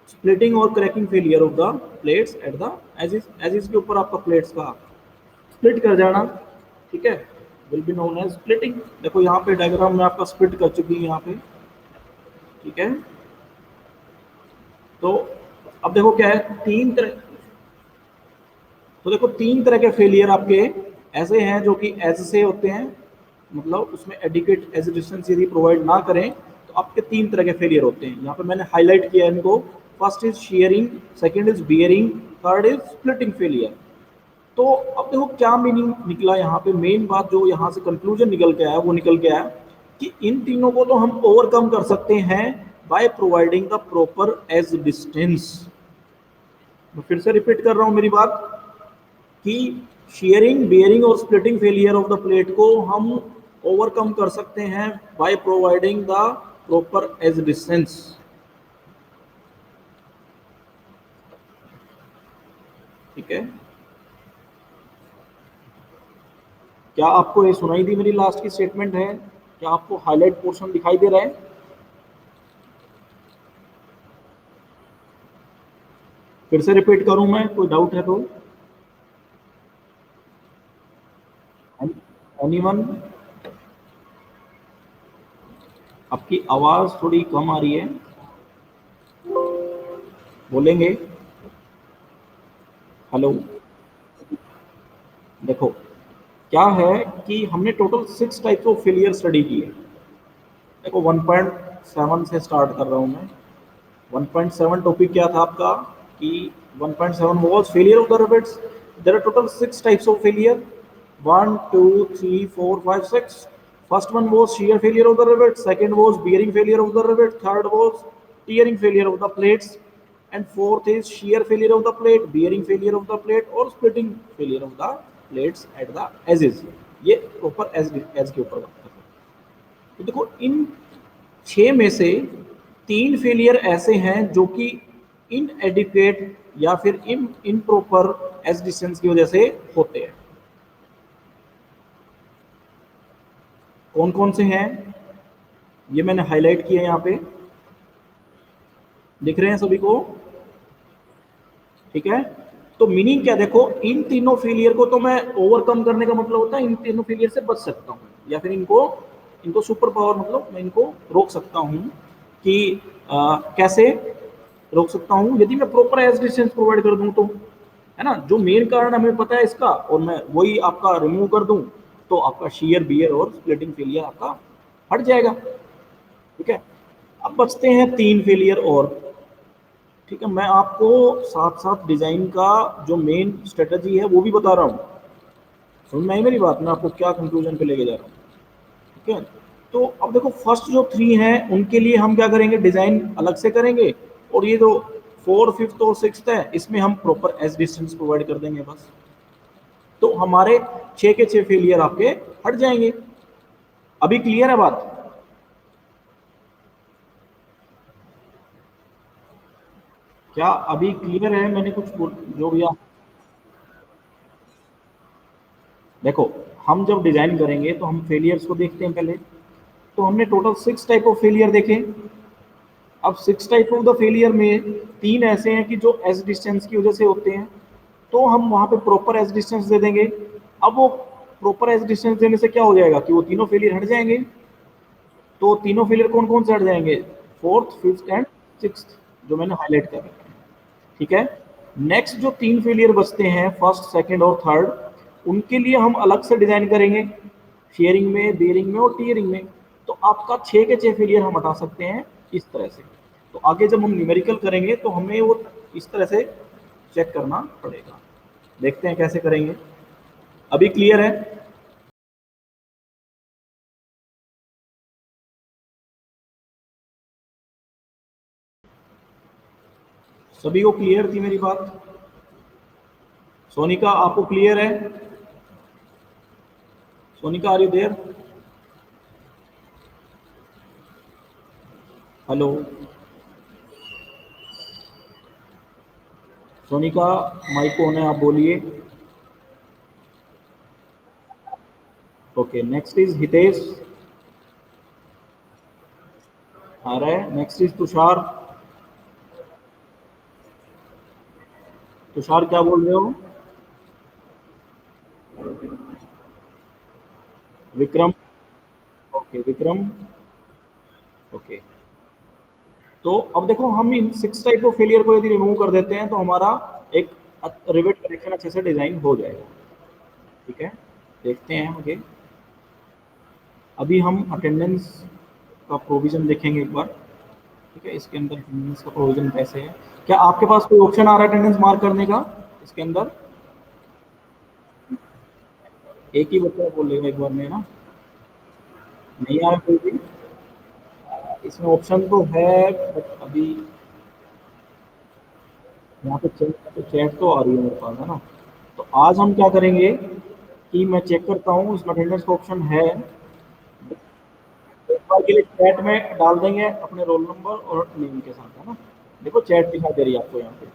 स्प्लिटिंग और cracking failure of the plates at the edges, edges के ऊपर आपका प्लेट्स का स्प्लिट कर जाना। ठीक है, will be known as splitting. देखो यहाँ पे डायग्राम में आपका स्प्लिट कर चुकी है यहाँ पे। ठीक है, तो अब देखो क्या है, तीन तरह, तो देखो तीन तरह के फेलियर आपके ऐसे हैं जो कि एज से होते हैं, मतलब उसमें एडिकेट एज डिस्टेंस यदि प्रोवाइड ना करें तो आपके तीन तरह के फेलियर होते हैं। यहाँ पे मैंने हाईलाइट किया है इनको। First is sharing, second is bearing, third is splitting failure. तो अब देखो क्या मीनिंग निकला यहाँ पे, मेन बात जो यहाँ से कंक्लूजन निकल के आया वो निकल के आया कि इन तीनों को तो हम ओवरकम कर सकते हैं by providing the proper edge distance. मैं फिर से रिपीट कर रहा हूं मेरी बात कि शेयरिंग, बियरिंग और splitting failure of the plate को हम ओवरकम कर सकते हैं by providing the proper edge distance. ठीक है, क्या आपको ये सुनाई दी मेरी लास्ट की स्टेटमेंट है? क्या आपको हाईलाइट पोर्शन दिखाई दे रहा है? फिर से रिपीट करूं मैं, कोई डाउट है तो? एनीवन? आपकी आवाज थोड़ी कम आ रही है, बोलेंगे? हेलो। देखो क्या है कि हमने total 6 types of failure study की है। देखो 1.7 से स्टार्ट कर रहा हूं मैं। 1.7 टॉपिक क्या था आपका कि 1.7 was failure of the rivets. There are total 6 types of failure. 1, 2, 3, 4, 5, 6. First one was shear failure of the rivet. Second was bearing failure of the rivet. Third was tearing failure of the plates. And fourth is shear failure of the plate, bearing failure of the plate और splitting failure of the plates at the edges. ये proper as के ऊपर बात कर रहे हैं। तो देखो इन 6 में से 3 फेलियर ऐसे हैं जो कि इनएडिक्वेट या फिर इम्प्रॉपर एज डिस्टेंस की वजह से होते हैं। कौन कौन से हैं ये मैंने हाईलाइट किया यहाँ पे, दिख रहे हैं सभी को? ठीक है, तो मीनिंग क्या, देखो इन तीनों फेलियर को तो मैं ओवरकम करने का मतलब होता है इन तीनों फेलियर से बच सकता हूँ, या फिर इनको इनको सुपर पावर मतलब मैं इनको रोक सकता हूँ कि कैसे रोक सकता हूँ, यदि मैं प्रॉपर एज डिस्टेंस प्रोवाइड कर दूं तो, है ना। जो मेन कारण हमें पता है इसका और मैं वही आपका रिमूव कर दूं तो आपका शीयर बियर और स्प्लिटिंग फेलियर आपका हट जाएगा। ठीक है, अब बचते हैं 3 फेलियर और। ठीक है, मैं आपको साथ साथ डिजाइन का जो मेन स्ट्रेटजी है वो भी बता रहा हूँ। समझ में आई मेरी बात? मैं आपको क्या कंक्लूजन पे लेके जा रहा हूँ। ठीक है, तो अब देखो फर्स्ट जो 3 हैं उनके लिए हम क्या करेंगे, डिजाइन अलग से करेंगे, और ये जो 4, 5th और 6th है इसमें हम प्रॉपर एज डिस्टेंस प्रोवाइड कर देंगे बस। तो हमारे 6 के 6 फेलियर आपके हट जाएंगे। अभी क्लियर है बात? क्या अभी क्लियर है? मैंने कुछ जो भी देखो, हम जब डिजाइन करेंगे तो हम फेलियर्स को देखते हैं पहले। तो हमने टोटल 6 टाइप ऑफ फेलियर देखे। अब 6 टाइप ऑफ द फेलियर में 3 ऐसे हैं कि जो एज डिस्टेंस की वजह से होते हैं, तो हम वहां पे प्रॉपर एज डिस्टेंस दे देंगे। अब वो प्रॉपर एज डिस्टेंस देने से क्या हो जाएगा कि वो तीनों फेलियर हट जाएंगे। तो तीनों फेलियर कौन कौन से हट जाएंगे? 4th, 5th एंड 6th, जो मैंने हाईलाइट कर रखा है। ठीक है, नेक्स्ट जो 3 फेलियर बचते हैं, फर्स्ट, सेकंड और थर्ड, उनके लिए हम अलग से डिजाइन करेंगे, शेयरिंग में, बेयरिंग में और टीयरिंग में। तो आपका 6 के 6 फेलियर हम हटा सकते हैं इस तरह से। तो आगे जब हम न्यूमेरिकल करेंगे तो हमें वो इस तरह से चेक करना पड़ेगा। देखते हैं कैसे करेंगे। अभी क्लियर है? सभी को क्लियर थी मेरी बात? सोनिका आपको क्लियर है? Sonika are you there? Hello Sonika, mic on है, आप बोलिए। Okay, next is Hitesh. आ रहा है। Next is Tushar. तुषार क्या बोल रहे हो? विक्रम। ओके विक्रम। ओके, तो अब देखो हम इन 6 टाइप ऑफ फेलियर को यदि रिमूव कर देते हैं तो हमारा एक रिवेट करेक्शन अच्छे से डिजाइन हो जाएगा। ठीक है, देखते हैं आगे। अभी हम अटेंडेंस का प्रोविजन देखेंगे एक बार। ठीक है, इसके अंदर अटेंडेंस का प्रोविजन कैसे है? क्या आपके पास कोई ऑप्शन आ रहा है अटेंडेंस मार्क करने का इसके अंदर? एक ही बच्चा बोलेगा एक बार में ना? नहीं आ रहा कोई भी? इसमें ऑप्शन तो है बट अभी यहाँ पे चैट तो आ रही है मेरे पास, है ना। तो आज हम क्या करेंगे कि मैं चेक करता हूँ इसमें अटेंडेंस का ऑप्शन है। एक बार के लिए चैट में डाल देंगे अपने रोल नंबर और नेम के साथ, है ना। देखो चैट दिखाई दे रही है आपको यहाँ पे,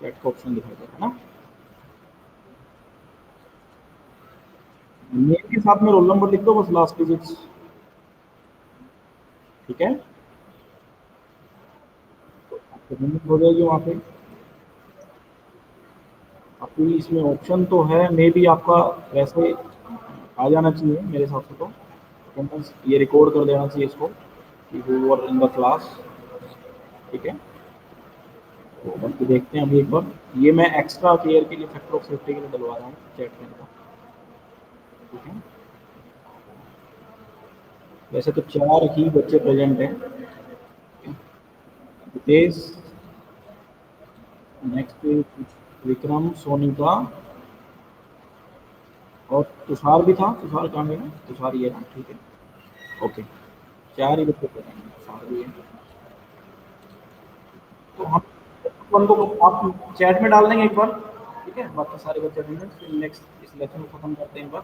चैट का ऑप्शन दिखाई दे रहा है ना। नेम के साथ में रोल नंबर लिख दो बस, लास्ट डिजिट्स। ठीक है, तो आपको लिमिट हो जाएगी वहाँ पे। आपको इसमें ऑप्शन तो है, मे बी आपका वैसे आ जाना चाहिए मेरे हिसाब से, तो कैंपस ये रिकॉर्ड कर देना चाहिए इसको कि who were in the class. ठीक है, तो बाकी देखते हैं अभी एक बार। ये मैं एक्स्ट्रा केयर के लिए, फैक्टर ऑफ सेफ्टी के लिए डलवा रहा हूँ चैट में का। ठीक है, वैसे तो 4 ही बच्चे प्रेजेंट हैं। रितेश, नेक्स्ट विक्रम, सोनिका और तुषार भी था। तुषार कहाँ गया? तुषार ये ना, ठीक है, ओके। 4 ही बच्चे प्रेजेंट हैं, तुषार भी है। तो हम अपन को आप चैट में डाल देंगे एक बार, ठीक है, बाकी सारे बच्चे अटेंडेंस, फिर नेक्स्ट इस लेक्चर को खत्म करते हैं एक बार,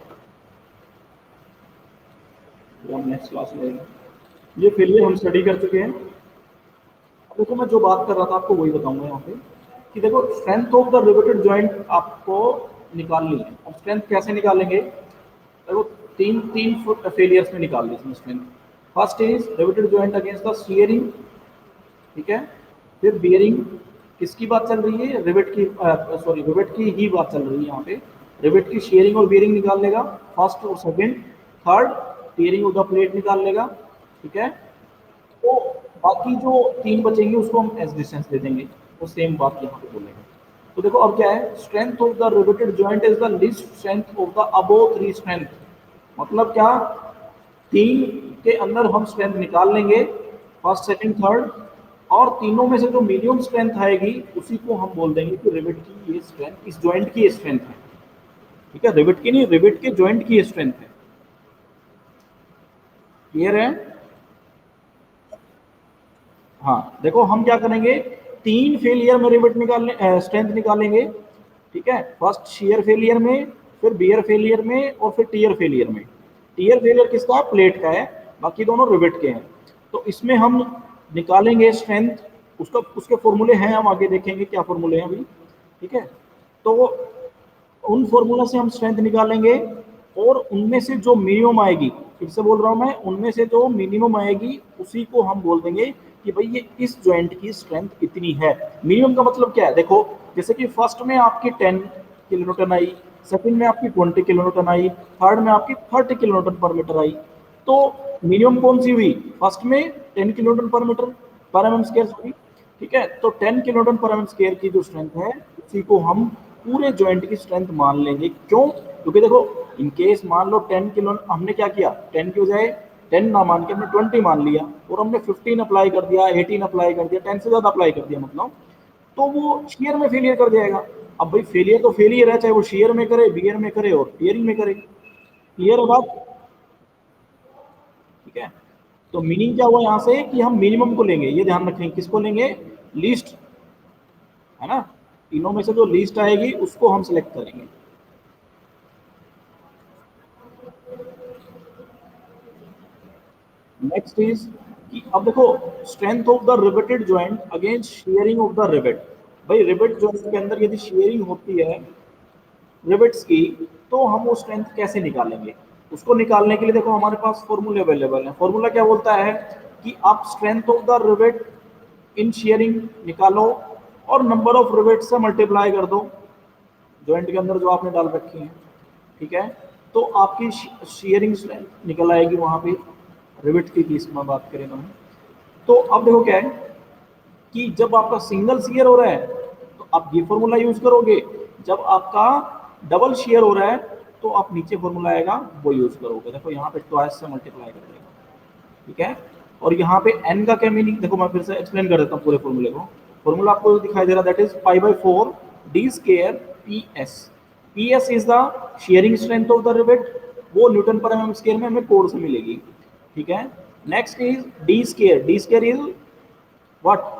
फिर हम नेक्स्ट क्लास में लेंगे। ये फिर हम स्टडी कर चुके हैं। अब देखो मैं जो बात कर रहा था आपको वही बताऊंगा यहाँ पे, कि देखो strength of the riveted joint आपको निकालनी है। अब स्ट्रेंथ कैसे निकालेंगे? देखो तीन तीन फेलियर्स में निकाल दी इसमें strength. First is riveted joint against the shearing, ठीक है। फिर बियरिंग, किसकी बात चल रही है? रिवेट की, सॉरी रिवेट की ही बात चल रही है यहाँ पे। रिवेट की शेयरिंग और बियरिंग निकाल लेगा फर्स्ट और second. Third tearing of the plate निकाल लेगा, ठीक है। तो बाकी जो 3 बचेंगे उसको हम एज डिस्टेंस दे देंगे, वो सेम बात यहाँ पे बोलेंगे। तो देखो अब क्या है, strength of the riveted joint is the least strength of the above 3 strength. मतलब क्या, 3 के अंदर हम स्ट्रेंथ निकाल लेंगे, फर्स्ट सेकंड थर्ड, और तीनों में से जो मिनिमम स्ट्रेंथ आएगी उसी को हम बोल देंगे कि रिवेट की ये स्ट्रेंथ, इस जॉइंट की ये स्ट्रेंथ है। ठीक है, रिवेट की नहीं, रिवेट के जॉइंट की ये स्ट्रेंथ है। क्लियर है? हाँ, देखो हम क्या करेंगे, 3 फेलियर में रिवेट निकालने, स्ट्रेंथ निकालेंगे, ठीक है। फर्स्ट शियर फेलियर में, फिर बियर फेलियर में, और फिर टीयर फेलियर में। टीयर फेलियर किसका है? प्लेट का है, बाकी दोनों रिवेट के हैं। तो इसमें हम निकालेंगे स्ट्रेंथ, उसका उसके फॉर्मूले हैं, हम आगे देखेंगे क्या फॉर्मूले हैं अभी, ठीक है। तो उन फॉर्मूला से हम स्ट्रेंथ निकालेंगे, और उनमें से जो मिनिमम आएगी, फिर से बोल रहा हूं मैं, उनमें से जो मिनिमम आएगी उसी को हम बोल देंगे कि भाई ये इस जॉइंट की स्ट्रेंथ इतनी है। मिनिमम का मतलब क्या है? देखो जैसे कि फर्स्ट में आपकी 10 किलो न्यूटन आई, सेकंड में आपकी 20 किलो न्यूटन आई, थर्ड में आपकी 30 किलो न्यूटन पर मीटर आई। तो मिनिमम कौन सी हुई? फर्स्ट में 10 किलो न्यूटन पर मीटर, पर एम स्क्वायर, सॉरी, ठीक है। तो 10 kilo Newton per M square की जो स्ट्रेंथ है उसी को हम पूरे जॉइंट की स्ट्रेंथ मान लेंगे। क्यों? क्योंकि देखो इन केस मान लो 10 किलो, हमने क्या किया, 10 की बजाय 10 ना मान के हमने 20 मान लिया, और हमने 15 अप्लाई कर दिया, 18 अप्लाई कर दिया, 10 से ज्यादा अप्लाई कर दिया, मतलब तो वो शेयर में फेलियर कर जाएगा। अब भाई फेलियर तो फेलियर है, चाहे वो शेयर में करे, बियर में करे, और टीयरिंग में करे। क्लियर है बात? ठीक है, तो मीनिंग क्या हुआ यहाँ से, कि हम मिनिमम को लेंगे, ये ध्यान रखेंगे, किसको लेंगे? लीस्ट, है ना। तीनों में से जो लीस्ट आएगी उसको हम सिलेक्ट करेंगे। नेक्स्ट इज कि अब देखो, strength of the riveted joint against sharing of the rivet. भाई रिवेट जॉइंट के अंदर यदि शेयरिंग होती है रिवेट्स की, तो हम वो स्ट्रेंथ कैसे निकालेंगे? उसको निकालने के लिए देखो हमारे पास फॉर्मूले अवेलेबल है। फॉर्मूला क्या बोलता है कि आप strength of the rivet in sharing निकालो, और नंबर ऑफ रिवेट से मल्टीप्लाई कर दो जॉइंट के अंदर जो आपने डाल रखी है, ठीक है। तो आपकी शेयरिंग स्ट्रेंथ निकल आएगी वहां पे, रिवेट की केस में बात करें हम। तो अब देखो क्या है कि जब आपका सिंगल शेयर हो रहा है तो आप ये फॉर्मूला यूज करोगे, जब आपका डबल शेयर हो रहा है तो आप नीचे फॉर्मूला आएगा वो यूज करोगे। देखो यहाँ पे ट्वाइस से मल्टीप्लाई कर देगा, ठीक है। और यहाँ पे एन का क्या मीनिंग, देखो मैं फिर से एक्सप्लेन कर देता हूँ पूरे फॉर्मूले को। फॉर्मूला आपको दिखाई दे रहा है, that is pi by 4 D square P S. P S is the shearing strength of the rivet, वो न्यूटन पर एम स्क्वायर में हमें कोड से मिलेगी, ठीक है। Next is D square, D square is what?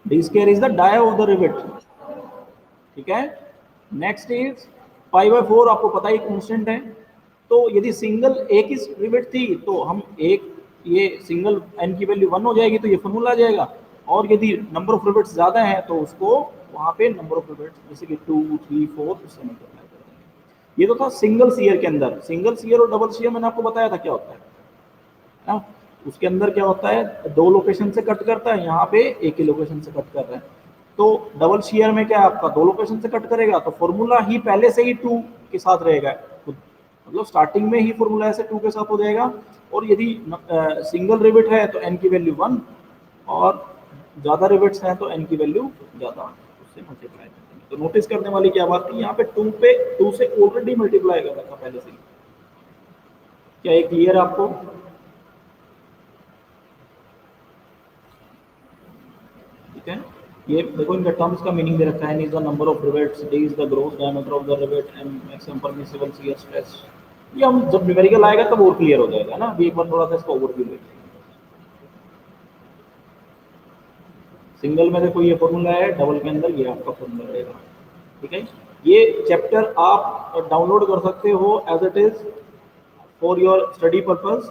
D square is the dia of the rivet, ठीक है। Next is pi by 4, आपको पता ही कांस्टेंट है। तो यदि सिंगल एक ही रिवेट थी तो हम एक, ये सिंगल एन की वैल्यू 1 हो जाएगी, तो ये फॉर्मूला आ जाएगा। और यदि नंबर ऑफ रिवेट्स ज्यादा है तो उसको वहां पे नंबर ऑफ रिवेट्स जैसे कि 2 3 4 उससे मल्टीप्लाई कर देंगे। ये तो था सिंगल शीयर के अंदर। सिंगल शीयर और डबल शीयर मैंने आपको बताया था क्या होता है ना। उसके अंदर क्या होता है, दो लोकेशन से कट करता है, यहाँ पे एक ही लोकेशन से कट कर रहा है। तो डबल शीयर में क्या है, आपका दो लोकेशन से कट करेगा तो फॉर्मूला ही पहले से ही 2 के साथ रहेगा, मतलब स्टार्टिंग में ही फॉर्मूला ऐसे 2 के साथ हो जाएगा। और यदि सिंगल रिविट है तो n की वैल्यू 1, और ज़्यादा रिविट्स हैं तो n की वैल्यू ज़्यादा, उससे मल्टीप्लाई करते हैं। तो नोटिस करने वाली क्या बात थी, यहाँ पे 2 से ऑलरेडी मल्टीप्लाई कर रखा पहले से ही। क्या ये क्लियर है आपको? ठीक है, ये देखो इनका टर्म्स का मीनिंग दे रखा है, n is the number of rivets, d is the gross diameter of the rivet, m maximum permissible shear stress. ये हम जब न्यूमेरिकल आएगा तब और क्लियर हो जाएगा ना, अभी एक बार थोड़ा सा इसका ओवरव्यू लेते हैं। सिंगल में देखो ये फॉर्मूला है, डबल के अंदर ये आपका फॉर्मूला रहेगा। ठीक है, ये चैप्टर आप डाउनलोड कर सकते हो as it is for your study purpose.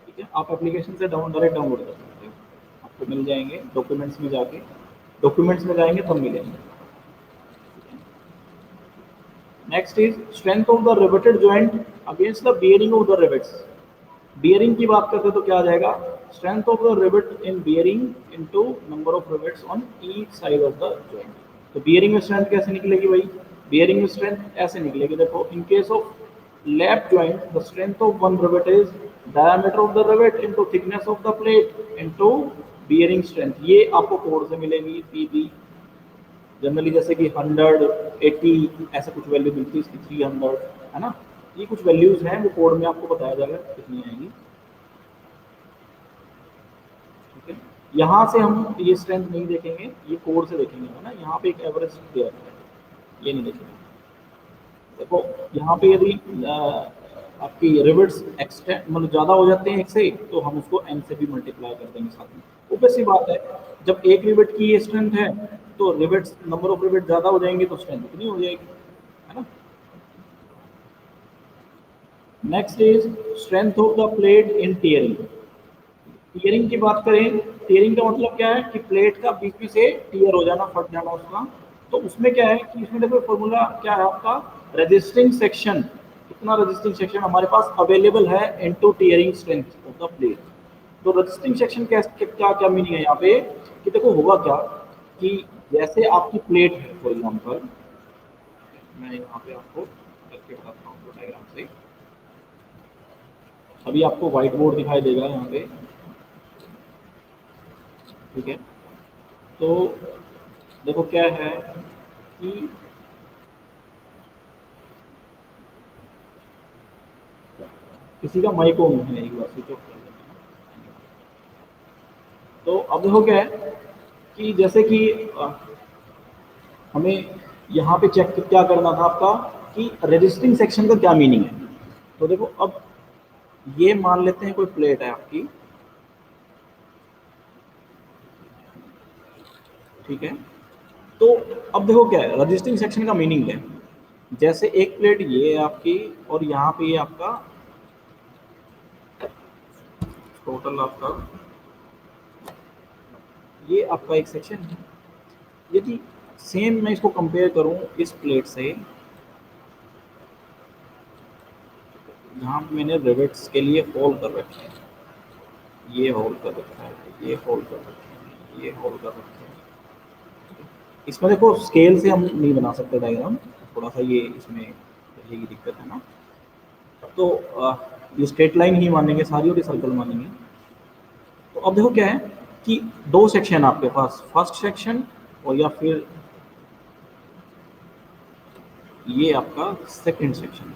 ठीक है, आप एप्लीकेशन से डायरेक्ट डाउनलोड कर सकते हो, आपको मिल जाएंगे डॉक्यूमेंट्स में जाके, डॉक्यूमेंट्स में जाएंगे तब मिलेंगे। Next is strength of the riveted joint against the bearing of the rivets. Bearing की बात करते तो क्या आ जाएगा, strength of the rivet in bearing into number of rivets on each side of the joint. तो बियरिंग में strength कैसे निकलेगी भाई, बियरिंग में स्ट्रेंथ ऐसे निकलेगी, देखो in case of lap joint the strength of one rivet is diameter of the rivet into thickness of the plate into bearing strength. ये आपको कोड से मिलेगी, पीबी जनरली जैसे कि 100, 80 ऐसे कुछ वैल्यू मिलती है इसकी, 300 है ना। ये कुछ वैल्यूज हैं, वो कोड में आपको बताया जाएगा कितनी आएंगी। ठीक है, यहाँ से हम ये स्ट्रेंथ नहीं देखेंगे, ये कोड से देखेंगे है ना। यहाँ पे एक एवरेज दे रखा है, ये नहीं देखेंगे। देखो यहाँ पे यदि आपकी रिवेट्स एक्सटेंड मतलब ज़्यादा हो जाते हैं एक से, तो हम उसको n से भी मल्टीप्लाई कर देंगे साथ में। ऊपर सी बात है, जब एक रिवेट की ये स्ट्रेंथ है तो रिवेट्स नंबर ऑफ रिवेट ज़्यादा हो जाएंगे तो स्ट्रेंथ इतनी हो जाएगी, है ना। Next is strength of the plate in tearing. Tearing की बात करें, टीयरिंग का मतलब क्या है कि प्लेट का बीच में से टीयर हो जाना, फट जाना उसका। तो उसमें क्या है कि इसमें देखो फॉर्मूला क्या है आपका, रेजिस्टिंग सेक्शन, कितना रेजिस्टिंग सेक्शन हमारे पास अवेलेबल है into tearing strength of the plate. तो रेजिस्टिंग सेक्शन क्या क्या मीनिंग है यहाँ पे कि देखो होगा क्या कि जैसे आपकी प्लेट है, फॉर एग्जाम्पल मैं यहाँ पे आपको करके बताता हूँ डायग्राम से। अभी आपको व्हाइट बोर्ड दिखाई देगा यहाँ पे, ठीक है। तो देखो क्या है कि किसी का माइक ऑन है, एक बार स्विच ऑफ कर देना। तो अब देखो क्या है कि जैसे कि हमें यहाँ पे चेक क्या करना था आपका कि रेजिस्टिंग सेक्शन का क्या मीनिंग है। तो देखो अब ये मान लेते हैं कोई प्लेट है आपकी, ठीक है। तो अब देखो क्या है रजिस्टिंग सेक्शन का मीनिंग है, जैसे एक प्लेट ये है आपकी और यहाँ पे ये आपका टोटल आपका ये आपका एक सेक्शन है। यदि सेम मैं इसको कंपेयर करूं इस प्लेट से, यहाँ पे मैंने रिवेट्स के लिए होल कर रखे हैं, ये होल कर रखा है, ये होल कर रखे हैं, ये होल कर रखे हैं। इसमें देखो स्केल से हम नहीं बना सकते डायग्राम, थोड़ा सा ये इसमें ये दिक्कत है ना। तो ये स्ट्रेट लाइन ही मानेंगे सारी और ये सर्कल मानेंगे। तो अब देखो क्या है कि दो सेक्शन आपके पास, फर्स्ट सेक्शन और या फिर ये आपका सेकंड सेक्शन।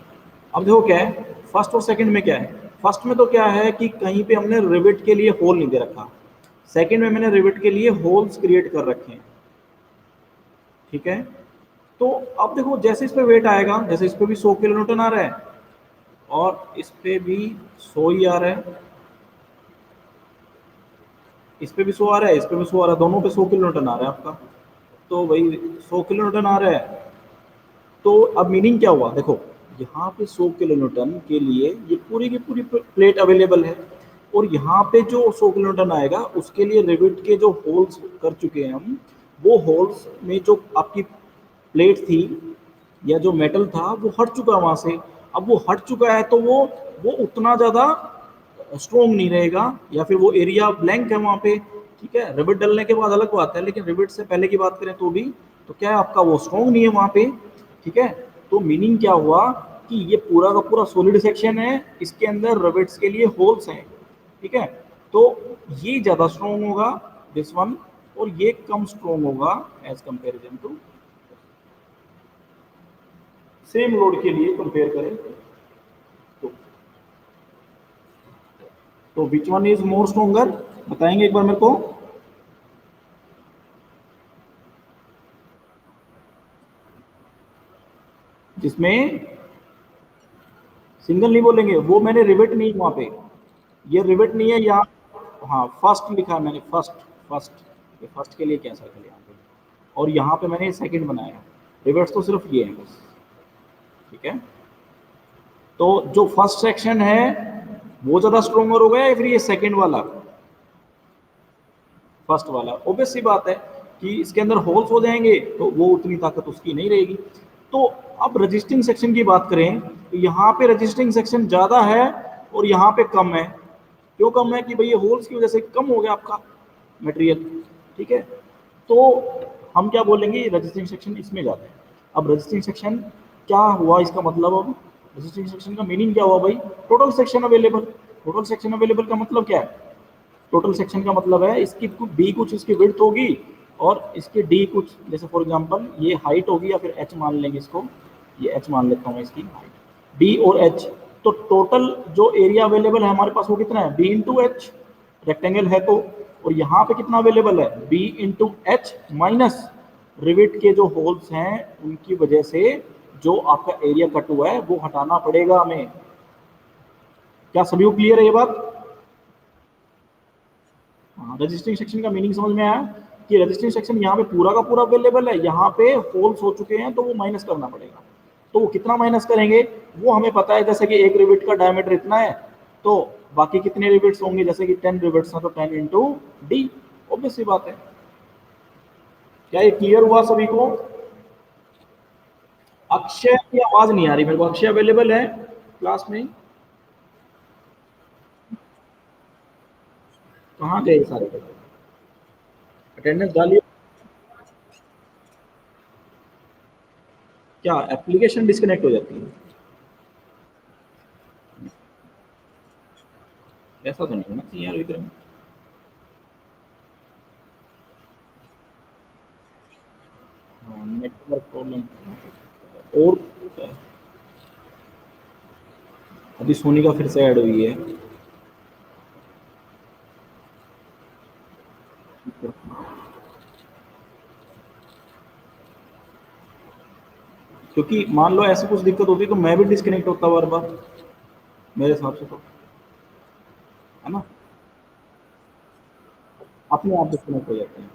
अब देखो क्या है फर्स्ट और सेकंड में क्या है, फर्स्ट में तो क्या है कि कहीं पे हमने रिवेट के लिए होल नहीं दे रखा, सेकंड में मैंने रिवेट के लिए होल्स क्रिएट कर रखे हैं, ठीक है। तो अब देखो जैसे इस पे वेट आएगा, जैसे इस पे भी 100 किलो न्यूटन आ रहा है और इस पे भी 100 ही आ रहा है, इस पे भी 100 आ रहा है, इस पे भी 100 आ रहा है, दोनों पे 100 किलो न्यूटन आ रहा है आपका। तो भाई 100 किलो न्यूटन आ रहा है, तो अब मीनिंग क्या हुआ, देखो यहाँ पे 100 किलो न्यूटन के लिए ये पूरी की पूरी प्लेट अवेलेबल है, और यहाँ पे जो 100 किलो न्यूटन आएगा उसके लिए रिवेट के जो होल्स कर चुके हैं हम, वो होल्स में जो आपकी प्लेट थी या जो मेटल था वो हट चुका वहां से, अब वो हट चुका है तो वो उतना ज्यादा स्ट्रोंग नहीं रहेगा, या फिर वो एरिया ब्लैंक है वहां पे, ठीक है। रिबिट डलने के बाद अलग बात है, लेकिन रिबिट से पहले की बात करें तो भी, तो क्या है आपका वो स्ट्रोंग नहीं है वहां पे, ठीक है। तो मीनिंग क्या हुआ कि ये पूरा का पूरा सॉलिड सेक्शन है, इसके अंदर रिबिट्स के लिए होल्स हैं, ठीक है। तो ये ज्यादा स्ट्रोंग होगा दिस वन, और ये कम स्ट्रोंग होगा as comparison to same load के लिए कंपेयर करें तो। तो which one is more stronger, बताएंगे एक बार मेरे को। जिसमें सिंगल नहीं बोलेंगे, वो मैंने रिवेट नहीं वहां पे, ये रिवेट नहीं है यहाँ। हाँ फर्स्ट लिखा है मैंने, फर्स्ट, फर्स्ट, ये फर्स्ट के लिए क्या सर्कल यहाँ पे, और यहाँ पे मैंने सेकंड बनाया, रिवेट्स तो सिर्फ ये है बस, ठीक है। तो जो फर्स्ट सेक्शन है वो ज्यादा स्ट्रोंगर हो गया या फिर ये सेकंड वाला, फर्स्ट वाला। ऑब्वियस सी बात है कि इसके अंदर होल्स हो जाएंगे तो वो उतनी ताकत उसकी नहीं रहेगी। तो अब रजिस्टिंग सेक्शन की बात करें तो यहाँ पे रजिस्टिंग सेक्शन ज्यादा है और यहाँ पे कम है। क्यों कम है कि भाई ये होल्स की वजह से कम हो गया आपका मटेरियल, ठीक है। तो हम क्या बोलेंगे, रजिस्टिंग सेक्शन इसमें ज्यादा है। अब रजिस्टिंग सेक्शन क्या हुआ इसका मतलब, अब रजिस्टिंग सेक्शन का मीनिंग क्या हुआ भाई, total section available. Total section available का मतलब क्या है, टोटल सेक्शन का मतलब है इसकी डी कुछ इसकी विड्थ होगी और इसकी डी कुछ, जैसे फॉर एग्जांपल ये हाइट होगी या फिर एच मान लेंगे इसको, ये एच मान लेता हूँ इसकी हाइट, डी और एच। तो टोटल जो एरिया अवेलेबल है हमारे पास वो कितना है, बी इंटू एच, रेक्टेंगल है तो। और यहाँ पे कितना अवेलेबल है, B into H minus rivet के जो होल्स हैं उनकी वजह से जो आपका एरिया कट हुआ है वो हटाना पड़ेगा हमें। क्या सभी को क्लियर है ये बात। हाँ, रजिस्ट्रिंग सेक्शन का मीनिंग समझ में आया कि रजिस्ट्रिंग सेक्शन यहाँ पे पूरा का पूरा अवेलेबल है, यहाँ पे होल्स हो चुके हैं तो वो माइनस करना पड़ेगा। तो वो कितना माइनस करेंगे वो हमें पता है, जैसे कि एक रिविट का डायमीटर इतना है तो बाकी कितने रिविट्स होंगे, जैसे कि 10 रिविट्स हैं तो 10 इंटू डी, ऑब्वियस सी बात है। क्या ये क्लियर हुआ सभी को। अक्षय की आवाज नहीं आ रही मेरे को, अक्षय अवेलेबल है क्लास में, कहाँ गए सारे, अटेंडेंस डालिए। क्या एप्लीकेशन डिस्कनेक्ट हो जाती है, ऐसा तो नहीं होना चाहिए यार विक्रम। हाँ, नेटवर्क प्रॉब्लम। और अभी सोनी का फिर से ऐड हुई है, क्योंकि मान लो ऐसी कुछ दिक्कत होती तो मैं भी डिस्कनेक्ट होता बार बार, मेरे हिसाब से तो, है ना, अपने आप डिस्कनेक्ट हो जाते हैं।